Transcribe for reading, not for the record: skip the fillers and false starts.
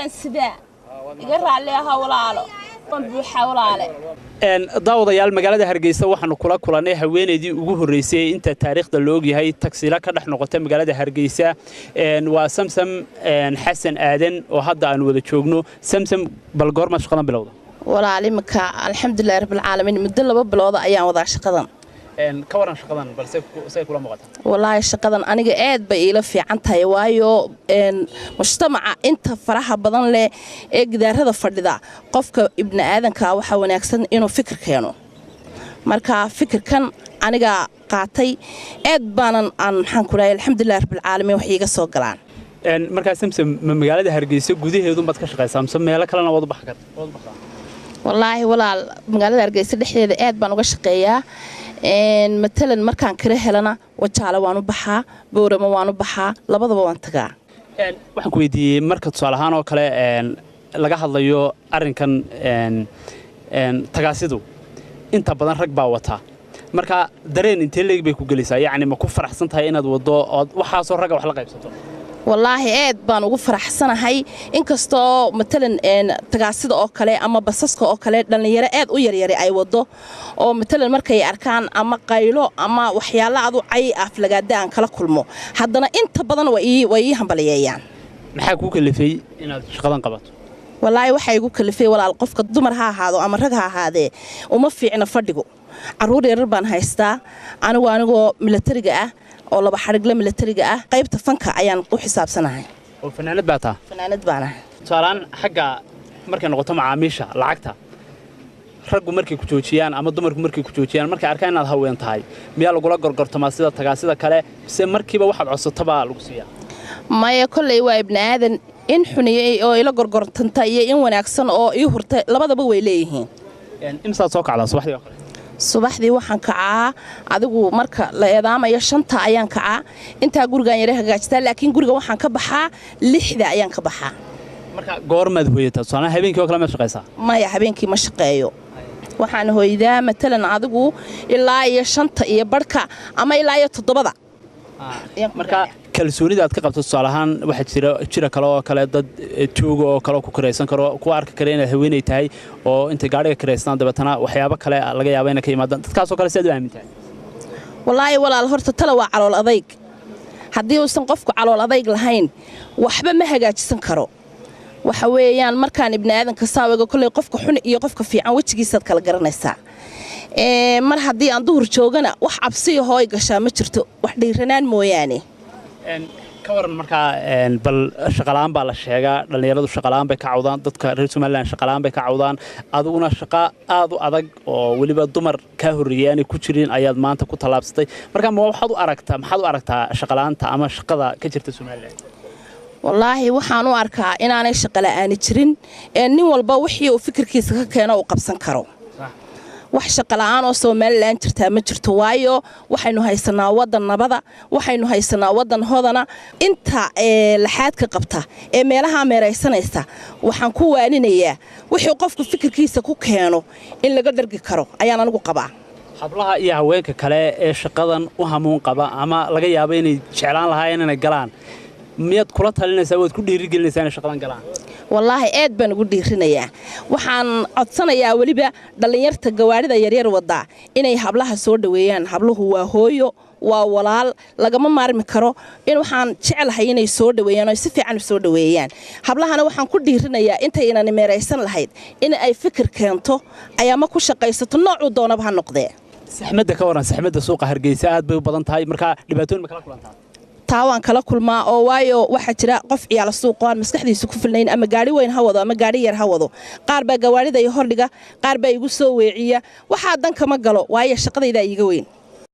بان سدا يقرع عليها ولاله بوحة ولاله daawadayaal magaalada Hargeysa waxaanu kula kulanay haweeneydii ugu horeysay inta taariikhda la og yahay taksiila ka dhex noqotay magaalada Hargeysa waa Samsam Xasan Aadan oo hadda aan wada joogno Samsam bal goorma shaqadan bilowday walaali maka alxamdulillaah rabbil caalamiin muddo 2 bilood ayaan wada shaqadan ka waran shaqadan balse say kula muuqata walahi shaqadan aniga aad bay ila fiican tahay waayo mujtamaca inta faraha badan leh ee gidaarada fadhida qofka ibn aadanka waxa wanaagsan inuu fikir keeno marka fikirkan aniga qaatay aad baanan aan maxaan ku leeyahay alxamdulillaah rabbil caalamiin wax iiga soo galaan marka Samsam magaalada Hargeysa gudaheedu mad ka shaqaysaa Samsam meel kale wada baxka walahi walaal magaalada Hargeysa dhexdeeda aad baan uga shaqeeyaa مثلاً مركان كره هلنا وجعله وانو بحا بورما وانو بحا لبض بوانتجا. waxaan ku weydiiyay marka tusaale ahaan oo kale laga hadlayo arinkan tagaasidu inta badan rag baa wata marka dareen intee leeg bay ku galisaa yaani ma ku faraxsan tahay inaad wado waxa soo rag wax la qaybsato والله aad baan ugu faraxsanahay inkastoo matalan tagaasida oo kale ama basaska oo kale dhalinyaro aad u yaryar ay wado oo matalan markay arkaan ama qaylo ama waxyaalo aad u cay aflagaadaan kala kulmo haddana inta badan way hambaliyeeyaan maxaa ku kalifay inaad shaqadan qabato wallahi waxa igu kalifay walaal qofka dumar ha ahaado ama rag ha ahaadee uma fiicna fadhigo caruur yar baan haystaa anigoo militariga ah oo laba xarigle militariga ah qaybta fanka ayaan u xisaabsanahay oo fanaanad baata fanaanad baana saaran xagga markay noqoto macaamiisha lacagta raggu markay ku joojiyaan ama dumarku markay ku joojiyaan markay arkaan inaad haween tahay miyaa lagu la gorgortamaa sida tagaasida kale se markiiba waxaad codsataba lagu siiyaa maya kolley waa ibn aadan in xuniyay oo ila gorgortanta iyo in wanaagsan oo ii hurtay labadaba way leeyihiin imsaad soo kacdaa subaxdii oo kale subaxdii waxaan kacaa adigu marka la eedaamayo 5 ayaan kacaa inta gurigan yare hagaajistaa laakiin guriga waxaan ka baxaa 6 ayaan ka baxaa marka goormaad hooyataa soo habeenkii oo kale ma shaqaysaa maya habeenkii ma shaqeeyo waxaan hooydaa matalan adigu ilaa iyo 5 iyo barka ama ilaa iyo 7 marka kalsoonida aad ka qabto su'aalahan waxa jira kale oo kale dad tuugo oo kale ku kareysan karo ku arki kara inaad haweenay tahay oo inta gaariga kareystaan dabatana waxyaabo kale laga yaabo inay ka yimaadaan dadkaas oo kale sidoo aamintaan wallahi walaal horta tala waa calool adayg haddii uusan qofku calool adayg lahayn waxba ma hagaajisan karo waxa weeyaan markaan ibn aadanka saawiga kulay qofka xun iyo qofka fiican wajigiisa kala garanaysaa mar haddii aan duhur joogana wax cabsi hooy gashaa ma jirto wax dhiiranaan mooyaane ka waran marka bal shaqalaan baa la sheegaa dhalinyaradu shaqalaan bay ka cawdaan dadka reer Soomaaliland shaqalaan bay ka cawdaan aduguna shaqa aad u adag oo waliba dumar ka horeeyaan ku jireen ayaad maanta ku talaabsatay marka ma waxaad u aragtaa shaqalaanta ama shaqada ka jirta Soomaaliland wallahi waxaan u arkaa inaanay shaqo la'aan jirin nin walba wixii uu fikirkiisa ka keeno uu qabsan karo wax shaqo la'aan oo Soomaaliland jirta ma jirto waayo waxaynu haysanaa wadan nabada waxaynu haysanaa wadan hodana inta laxaad ka qabta ee meelaha meeraysanaysa waxaan ku waaninayaa wixii qofku fikirkiisa ku keeno in laga dhargi karo ayaan anigu qabaa hablaha iyo haweenka kale ee shaqadan u hamuun qaba ama laga yaabo inay jeclaan lahaayeen inay galaan miyaad kula talinaysaa waad ku dhiirigelinaysaa inay shaqadan galaan والله aad baan ugu dhiirinayaa waxaan codsanayaa waliba dhalinyarta gawaarida yaryar wada inay hablaha soo dhaweeyaan habluhu waa hooyo waa walaal lagama maarmi karo in waxaan jecelahay inay soo dhaweeyaan oo si fiican u soo dhaweeyaan hablahana waxaan ku dhiirinayaa intay inaan meeraysan lahayd in ay fikir keento ayama ku shaqaysato nooc doonaba ha noqdee saxmadda ka waran saxmadda suuqa Hargeysa aad bay u badan tahay marka dhibaatooyin ma kala kulantaa taawan kala kulmaa oo waayo waxa jira qof ciyaal suuqaan maskaxdiisa ku filnayn ama gaari weyn ha wado ama gaari yar ha wado qaar baa gawaarida iyo hordhiga qaar baa igu soo weeciya waxa dan kama galo waayo shaqadayda iiga weyn